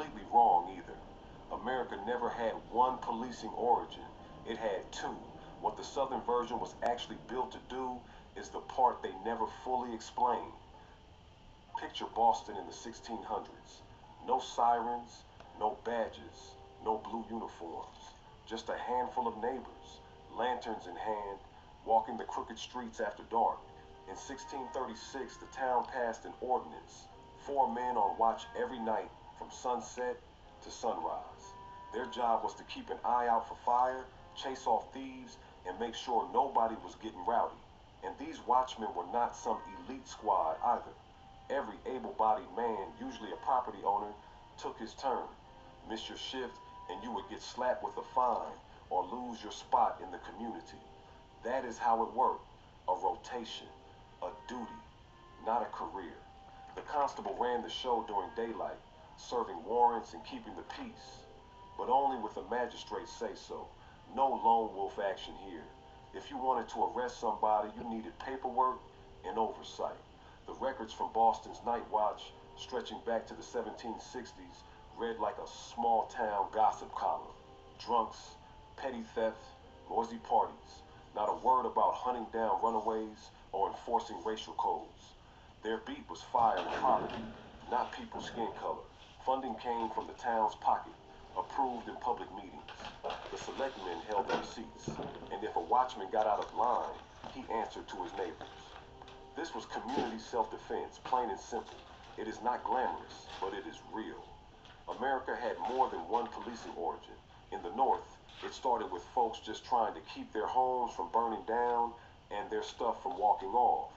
completely wrong either. America never had one policing origin, it had two. What the Southern version was actually built to do is the part they never fully explained. Picture Boston in the 1600s. No sirens, no badges, no blue uniforms. Just a handful of neighbors, lanterns in hand, walking the crooked streets after dark. In 1636, the town passed an ordinance. 4 men on watch every night from sunset to sunrise. Their job was to keep an eye out for fire, chase off thieves, and make sure nobody was getting rowdy. And these watchmen were not some elite squad either. Every able-bodied man, usually a property owner, took his turn. Miss your shift and you would get slapped with a fine or lose your spot in the community. That is how it worked. A rotation, a duty, not a career. The constable ran the show during daylight, serving warrants and keeping the peace, but only with the magistrate's say-so. No lone wolf action here. If you wanted to arrest somebody, you needed paperwork and oversight. The records from Boston's Night Watch, stretching back to the 1760s, read like a small-town gossip column. Drunks, petty theft, noisy parties. Not a word about hunting down runaways or enforcing racial codes. Their beat was fire and poverty, not people's skin color. Funding came from the town's pocket, approved in public meetings. The selectmen held the receipts, and if a watchman got out of line, he answered to his neighbors. This was community self-defense, plain and simple. It is not glamorous, but it is real. America had more than one policing origin. In the North, it started with folks just trying to keep their homes from burning down and their stuff from walking off.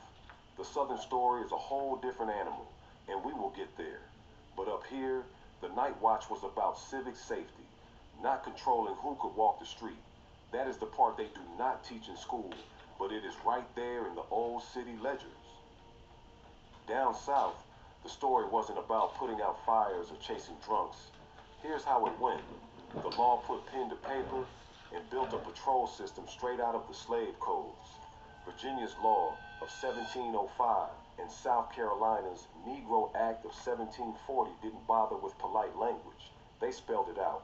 The Southern story is a whole different animal, and we will get there. But up here, the Night Watch was about civic safety, not controlling who could walk the street. That is the part they do not teach in school, but it is right there in the old city ledgers. Down south, the story wasn't about putting out fires or chasing drunks. Here's how it went. The law put pen to paper and built a patrol system straight out of the slave codes. Virginia's law of 1705 and South Carolina's Negro Act of 1740 didn't bother with polite language. They spelled it out.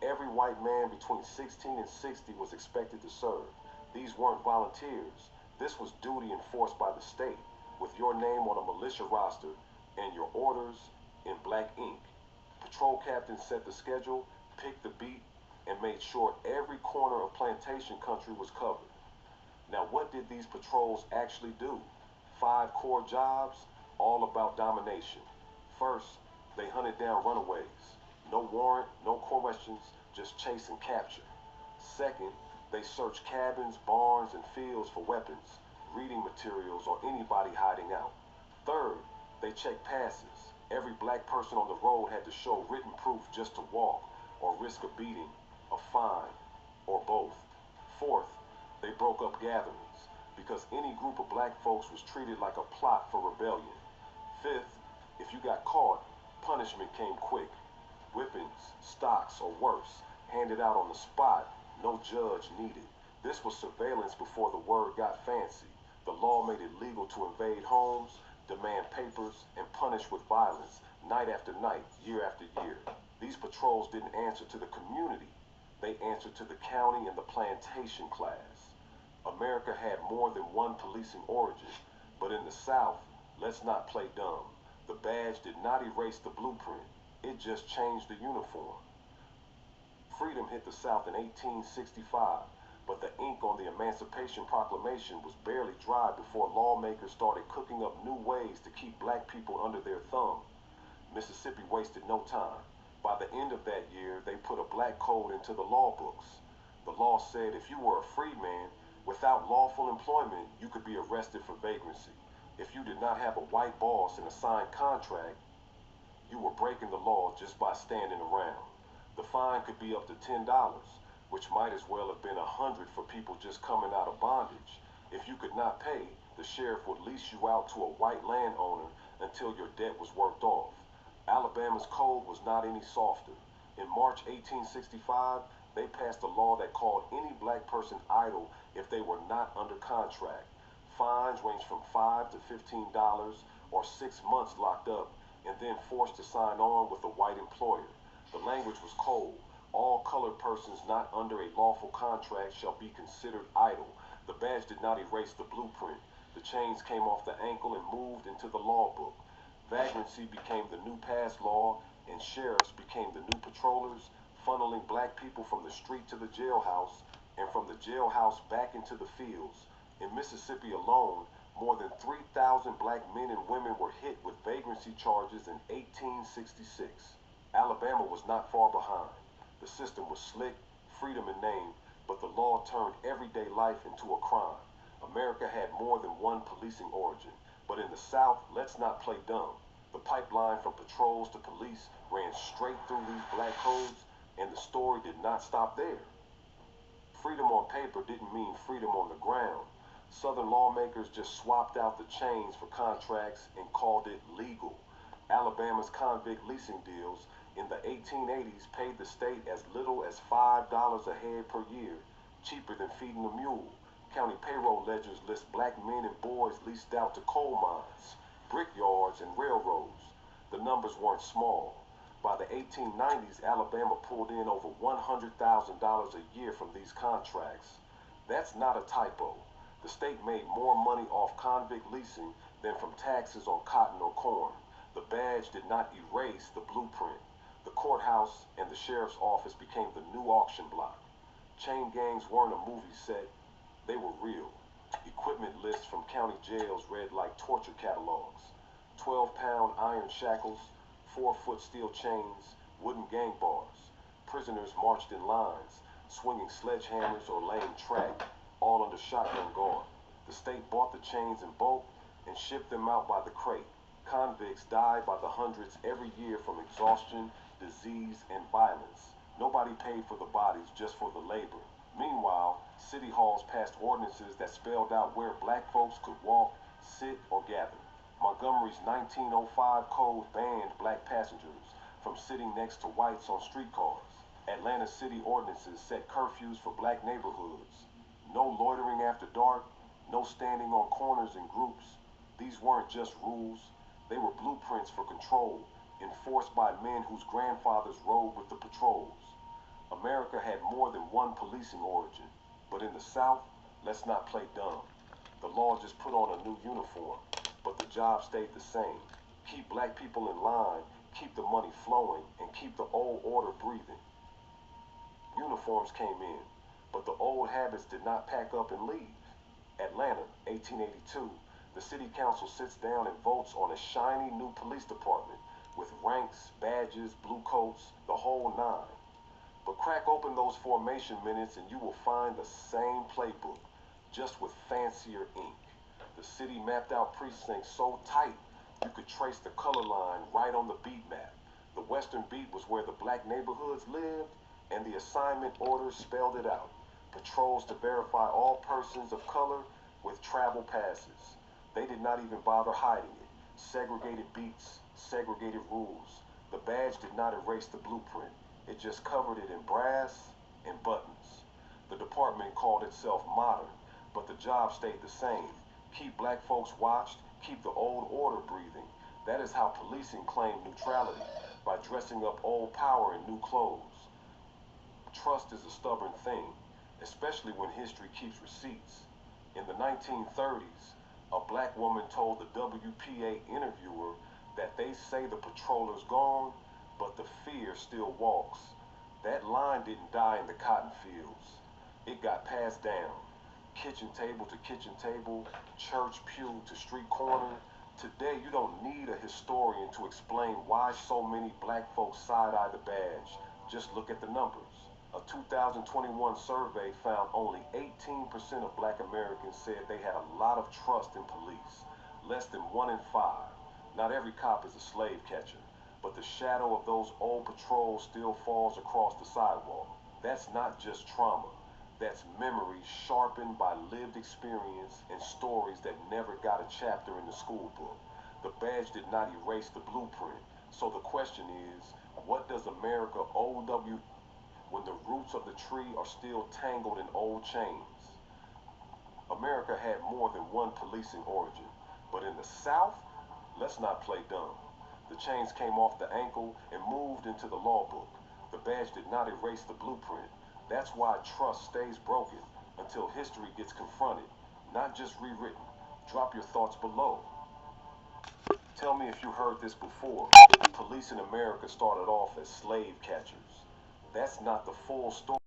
Every white man between 16 and 60 was expected to serve. These weren't volunteers. This was duty enforced by the state, with your name on a militia roster and your orders in black ink. Patrol captains set the schedule, picked the beat, and made sure every corner of plantation country was covered. Now, what did these patrols actually do? 5 core jobs, all about domination. First, they hunted down runaways. No warrant, no questions, just chase and capture. Second, they searched cabins, barns, and fields for weapons, reading materials, or anybody hiding out. Third, they checked passes. Every black person on the road had to show written proof just to walk, or risk a beating, a fine, or both. Fourth, they broke up gatherings, because any group of black folks was treated like a plot for rebellion. Fifth, if you got caught, punishment came quick. Whippings, stocks, or worse, handed out on the spot, no judge needed. This was surveillance before the word got fancy. The law made it legal to invade homes, demand papers, and punish with violence, night after night, year after year. These patrols didn't answer to the community. They answered to the county and the plantation class. America had more than one policing origin, but in the South, let's not play dumb. The badge did not erase the blueprint. It just changed the uniform. Freedom hit the South in 1865, but the ink on the Emancipation Proclamation was barely dry before lawmakers started cooking up new ways to keep black people under their thumb. Mississippi wasted no time. By the end of that year, they put a black code into the law books. The law said if you were a freedman, without lawful employment, you could be arrested for vagrancy. If you did not have a white boss and a signed contract, you were breaking the law just by standing around. The fine could be up to $10, which might as well have been $100 for people just coming out of bondage. If you could not pay, the sheriff would lease you out to a white landowner until your debt was worked off. Alabama's code was not any softer. In March 1865, they passed a law that called any black person idle if they were not under contract. Fines ranged from $5 to $15 or 6 months locked up and then forced to sign on with a white employer. The language was cold. All colored persons not under a lawful contract shall be considered idle. The badge did not erase the blueprint. The chains came off the ankle and moved into the law book. Vagrancy became the new pass law, and sheriffs became the new patrollers, funneling black people from the street to the jailhouse, and from the jailhouse back into the fields. In Mississippi alone, more than 3,000 black men and women were hit with vagrancy charges in 1866. Alabama was not far behind. The system was slick, freedom in name, but the law turned everyday life into a crime. America had more than one policing origin, but in the South, let's not play dumb. The pipeline from patrols to police ran straight through these black codes, and the story did not stop there. Freedom on paper didn't mean freedom on the ground. Southern lawmakers just swapped out the chains for contracts and called it legal. Alabama's convict leasing deals in the 1880s paid the state as little as $5 a head per year, cheaper than feeding a mule. County payroll ledgers list black men and boys leased out to coal mines, brickyards, and railroads. The numbers weren't small. By the 1890s, Alabama pulled in over $100,000 a year from these contracts. That's not a typo. The state made more money off convict leasing than from taxes on cotton or corn. The badge did not erase the blueprint. The courthouse and the sheriff's office became the new auction block. Chain gangs weren't a movie set. They were real. Equipment lists from county jails read like torture catalogs. 12-pound iron shackles, 4-foot steel chains, wooden gang bars. Prisoners marched in lines, swinging sledgehammers or laying track, all under shotgun guard. The state bought the chains in bulk and shipped them out by the crate. Convicts died by the hundreds every year from exhaustion, disease, and violence. Nobody paid for the bodies, just for the labor. Meanwhile, city halls passed ordinances that spelled out where black folks could walk, sit, or gather. Montgomery's 1905 code banned black passengers from sitting next to whites on streetcars. Atlanta city ordinances set curfews for black neighborhoods. No loitering after dark, no standing on corners in groups. These weren't just rules, they were blueprints for control, enforced by men whose grandfathers rode with the patrols. America had more than one policing origin, but in the South, let's not play dumb. The law just put on a new uniform, but the job stayed the same. Keep black people in line, keep the money flowing, and keep the old order breathing. Uniforms came in, but the old habits did not pack up and leave. Atlanta, 1882, the city council sits down and votes on a shiny new police department with ranks, badges, blue coats, the whole nine. But crack open those formation minutes and you will find the same playbook, just with fancier ink. The city mapped out precincts so tight you could trace the color line right on the beat map. The western beat was where the black neighborhoods lived, and the assignment orders spelled it out. Patrols to verify all persons of color with travel passes. They did not even bother hiding it. Segregated beats, segregated rules. The badge did not erase the blueprint. It just covered it in brass and buttons. The department called itself modern, but the job stayed the same. Keep black folks watched, keep the old order breathing. That is how policing claimed neutrality, by dressing up old power in new clothes. Trust is a stubborn thing, especially when history keeps receipts. In the 1930s, a black woman told the WPA interviewer that they say the patroller's gone, but the fear still walks. That line didn't die in the cotton fields. It got passed down. Kitchen table to kitchen table, church pew to street corner. Today, you don't need a historian to explain why so many black folks side-eye the badge. Just look at the numbers. A 2021 survey found only 18% of black Americans said they had a lot of trust in police. Less than 1 in 5. Not every cop is a slave catcher, but the shadow of those old patrols still falls across the sidewalk. That's not just trauma. That's memory sharpened by lived experience and stories that never got a chapter in the school book. The badge did not erase the blueprint. So the question is, what does America owe when the roots of the tree are still tangled in old chains? America had more than one policing origin, but in the South, let's not play dumb. The chains came off the ankle and moved into the law book. The badge did not erase the blueprint. That's why trust stays broken until history gets confronted, not just rewritten. Drop your thoughts below. Tell me if you heard this before. Police in America started off as slave catchers. That's not the full story.